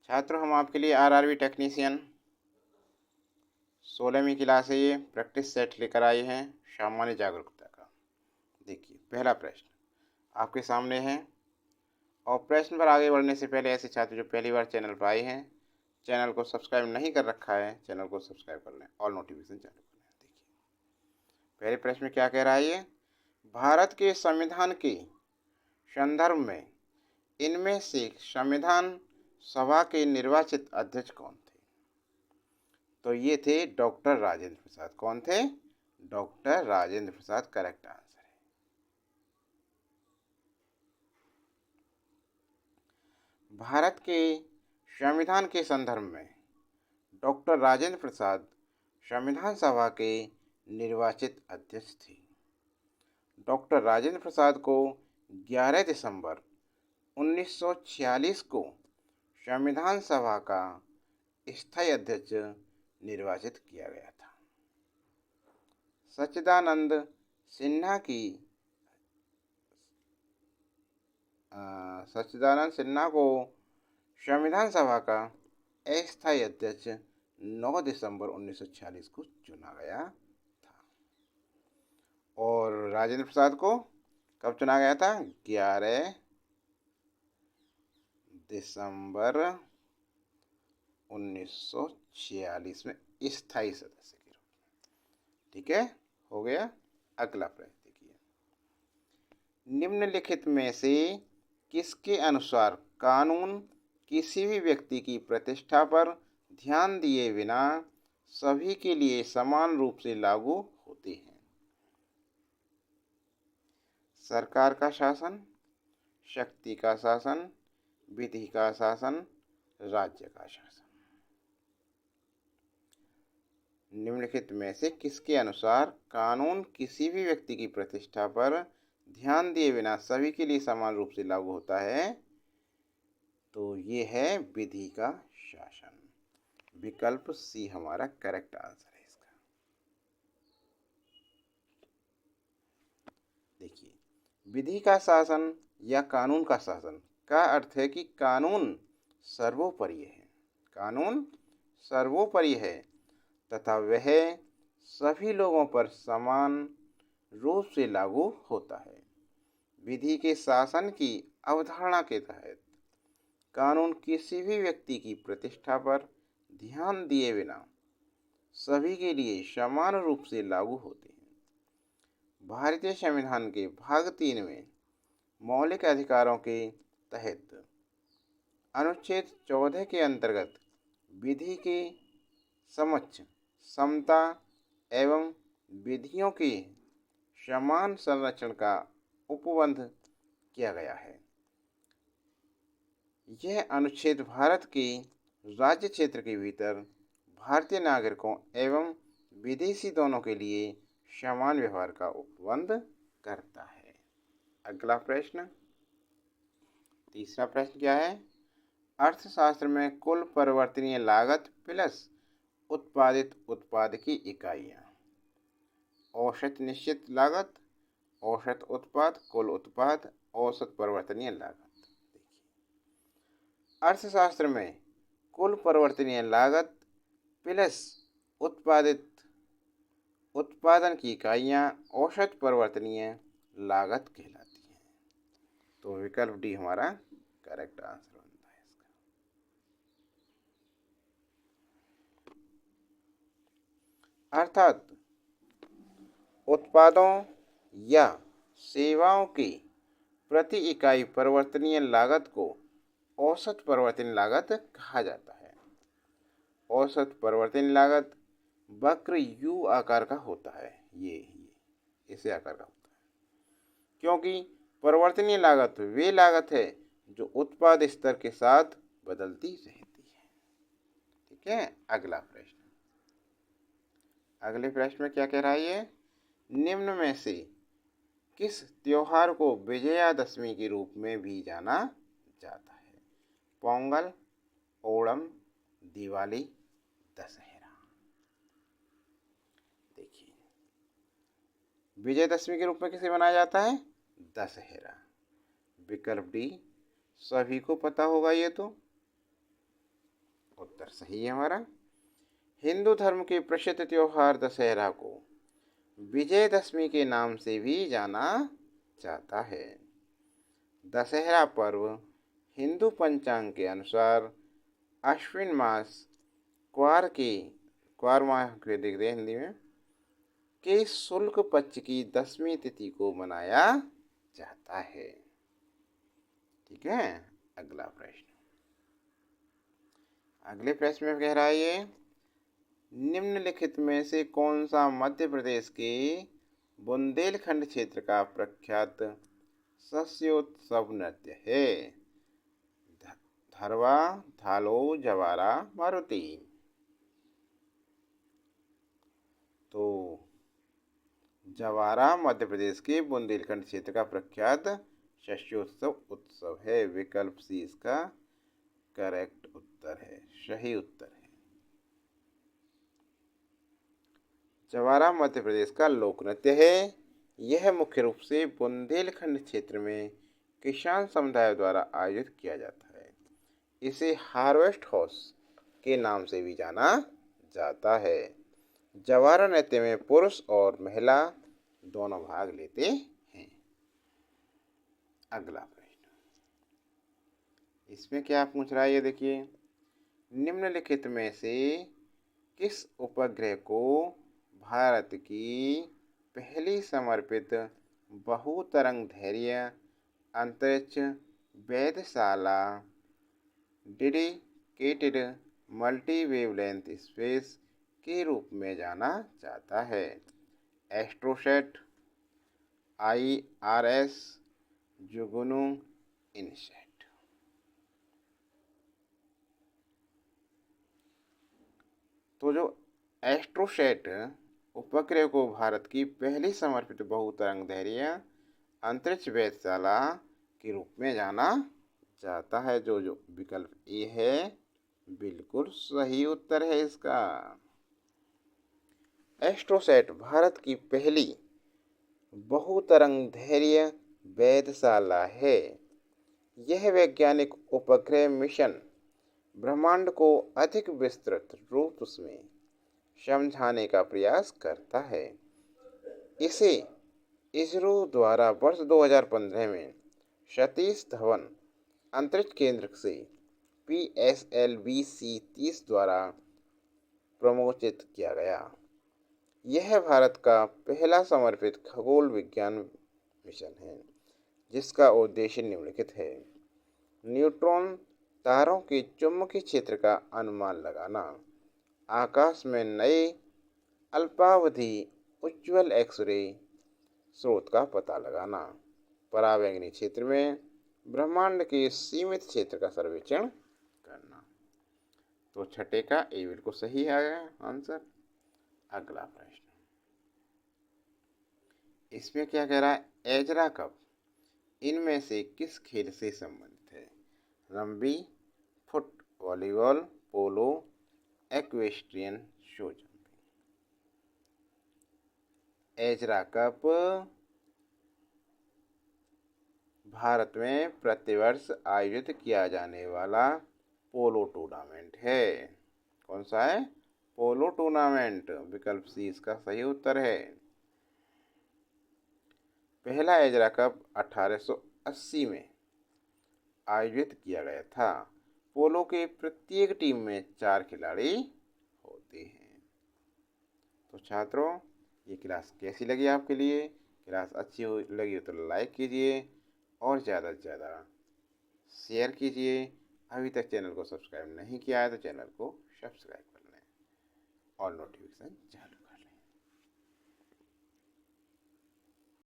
छात्रों, हम आपके लिए आरआरबी टेक्नीशियन 16वीं क्लास है ये प्रैक्टिस सेट लेकर आए हैं सामान्य जागरूकता का। देखिए, पहला प्रश्न आपके सामने है। और प्रश्न पर आगे बढ़ने से पहले ऐसे छात्र जो पहली बार चैनल पर आए हैं, चैनल को सब्सक्राइब नहीं कर रखा है, चैनल को सब्सक्राइब कर लें, ऑल नोटिफिकेशन चालू कर लें। देखिए, पहले प्रश्न में क्या कह रहा है ये। भारत के संविधान के संदर्भ में इनमें से संविधान सभा के निर्वाचित अध्यक्ष कौन थे? तो ये थे डॉक्टर राजेंद्र प्रसाद। कौन थे? Doctor Rajendra Prasad correct answer है। भारत के संविधान के संदर्भ में डॉक्टर राजेंद्र प्रसाद संविधान सभा के निर्वाचित अध्यक्ष थे। डॉक्टर राजेंद्र प्रसाद को 11 दिसंबर 1946 को संविधान सभा का स्थायी अध्यक्ष निर्वाचित किया गया था। सच्चिदानंद सिन्हा की सच्चिदानंद सिन्हा को संविधान सभा का अस्थायी अध्यक्ष 9 दिसंबर 1946 को चुना गया था। और राजेंद्र प्रसाद को कब चुना गया था? 11 दिसंबर 1946 में स्थायी सदस्य के रूप में। ठीक है, हो गया। अगला प्रश्न देखिए। निम्नलिखित में से किसके अनुसार कानून किसी भी व्यक्ति की प्रतिष्ठा पर ध्यान दिए बिना सभी के लिए समान रूप से लागू होते हैं? सरकार का शासन, शक्ति का शासन, विधि का शासन, राज्य का शासन। निम्नलिखित में से किसके अनुसार कानून किसी भी व्यक्ति की प्रतिष्ठा पर ध्यान दिए बिना सभी के लिए समान रूप से लागू होता है? तो ये है विधि का शासन। विकल्प सी हमारा करेक्ट आंसर है इसका। देखिए, विधि का शासन या कानून का शासन का अर्थ है कि कानून सर्वोपरि है। कानून सर्वोपरि है तथा वह सभी लोगों पर समान रूप से लागू होता है। विधि के शासन की अवधारणा के तहत कानून किसी भी व्यक्ति की प्रतिष्ठा पर ध्यान दिए बिना सभी के लिए समान रूप से लागू होते हैं। भारतीय संविधान के भाग 3 में मौलिक अधिकारों के तहत अनुच्छेद 14 के अंतर्गत विधि के समक्ष समता एवं विधियों के समान संरक्षण का उपबंध किया गया है। यह अनुच्छेद भारत के राज्य क्षेत्र के भीतर भारतीय नागरिकों एवं विदेशी दोनों के लिए समान व्यवहार का उपबंध करता है। अगला प्रश्न, तीसरा प्रश्न क्या है? अर्थशास्त्र में कुल परिवर्तनीय लागत प्लस उत्पादित उत्पाद की इकाइयाँ। औसत निश्चित लागत, औसत उत्पाद, कुल उत्पाद, औसत परिवर्तनीय लागत। अर्थशास्त्र में कुल परिवर्तनीय लागत प्लस उत्पादित उत्पादन की इकाइयाँ औसत परिवर्तनीय लागत कहलाती हैं। तो विकल्प डी हमारा करेक्ट आंसर बनता है इसका। अर्थात उत्पादों या सेवाओं की प्रति इकाई परिवर्तनीय लागत को औसत परिवर्तनीय लागत कहा जाता है। औसत परिवर्तनीय लागत वक्र यू आकार का होता है। ये इसे आकार का होता है, क्योंकि परिवर्तनीय लागत वे लागत है जो उत्पाद स्तर के साथ बदलती रहती है। ठीक है, अगला प्रश्न। अगले प्रश्न में क्या कह रहा है ये? निम्न में से किस त्योहार को विजयादशमी के रूप में भी जाना जाता है? पोंगल, ओणम, दिवाली, दशहरा। देखिए, विजयदशमी के रूप में किसे मनाया जाता है? दशहरा। विकल्प डी सभी को पता होगा ये तो। उत्तर सही है हमारा। हिंदू धर्म के प्रसिद्ध त्योहार दशहरा को विजयदशमी के नाम से भी जाना जाता है। दशहरा पर्व हिंदू पंचांग के अनुसार अश्विन मास क्वार माह के देखते हैं हिंदी में के शुक्ल पक्ष की 10वीं तिथि को मनाया जाता है। ठीक है। अगला प्रश्न, अगले प्रश्न में कह रहा है ये, निम्नलिखित में से कौन सा मध्य प्रदेश के बुंदेलखंड क्षेत्र का प्रख्यात शस्योत्सव नृत्य है? धरवा, धालो, जवारा, मारुति। तो जवारा मध्य प्रदेश के बुंदेलखंड क्षेत्र का प्रख्यात शस्योत्सव है। विकल्प सी इसका करेक्ट उत्तर है, सही उत्तर है। जवारा मध्य प्रदेश का लोक नृत्य है। यह मुख्य रूप से बुंदेलखंड क्षेत्र में किसान समुदाय द्वारा आयोजित किया जाता है। इसे हार्वेस्ट हाउस के नाम से भी जाना जाता है। जवारा नृत्य में पुरुष और महिला दोनों भाग लेते हैं। अगला प्रश्न, इसमें क्या पूछ रहा है ये देखिए, निम्नलिखित में से किस उपग्रह को भारत की पहली समर्पित बहुतरंगधैर्घ्य अंतरिक्ष वेधशाला डेडिकेटेड मल्टी वेवलेंथ स्पेस के रूप में जाना जाता है? एस्ट्रोसैट, IRS, जुगनू, इनसैट। तो जो एस्ट्रोसैट उपग्रह को भारत की पहली समर्पित बहुतरंगधैर्घ्य अंतरिक्ष वेधशाला के रूप में जाना जाता है। जो विकल्प ए है बिल्कुल सही उत्तर है इसका। एस्ट्रोसैट भारत की पहली बहुतरंगधैर्घ्य वेधशाला है। यह वैज्ञानिक उपग्रह मिशन ब्रह्मांड को अधिक विस्तृत रूप में समझाने का प्रयास करता है। इसे इसरो द्वारा वर्ष 2015 में सतीश धवन अंतरिक्ष केंद्र से PSLV-30 द्वारा प्रमोचित किया गया। यह भारत का पहला समर्पित खगोल विज्ञान मिशन है, जिसका उद्देश्य निम्नलिखित है: न्यूट्रॉन तारों के चुंबकीय क्षेत्र का अनुमान लगाना, आकाश में नए अल्पावधि उज्ज्वल एक्स-रे स्रोत का पता लगाना, परावैंगनी क्षेत्र में ब्रह्मांड के सीमित क्षेत्र का सर्वेक्षण करना। तो छठे का ए बिल्कुल सही आ गया आंसर। अगला प्रश्न, इसमें क्या कह रहा है, एजरा कप इनमें से किस खेल से संबंधित है? Rugby, foot volleyball, polo, equestrian, show jumping. Ezra cup Bharat में प्रतिवर्ष आयोजित किया जाने वाला पोलो टूर्नामेंट है। कौन सा है? Polo tournament. विकल्प सी इसका सही उत्तर है। पहला एजरा कप 1880 में आयोजित किया गया था। पोलो के प्रत्येक टीम में 4 खिलाड़ी होते हैं। तो छात्रों, ये क्लास कैसी लगी आपके लिए? क्लास अच्छी लगी हो तो लाइक कीजिए और ज़्यादा से ज़्यादा शेयर कीजिए। अभी तक चैनल को सब्सक्राइब नहीं किया है तो चैनल को सब्सक्राइब कर लें और नोटिफिकेशन चालू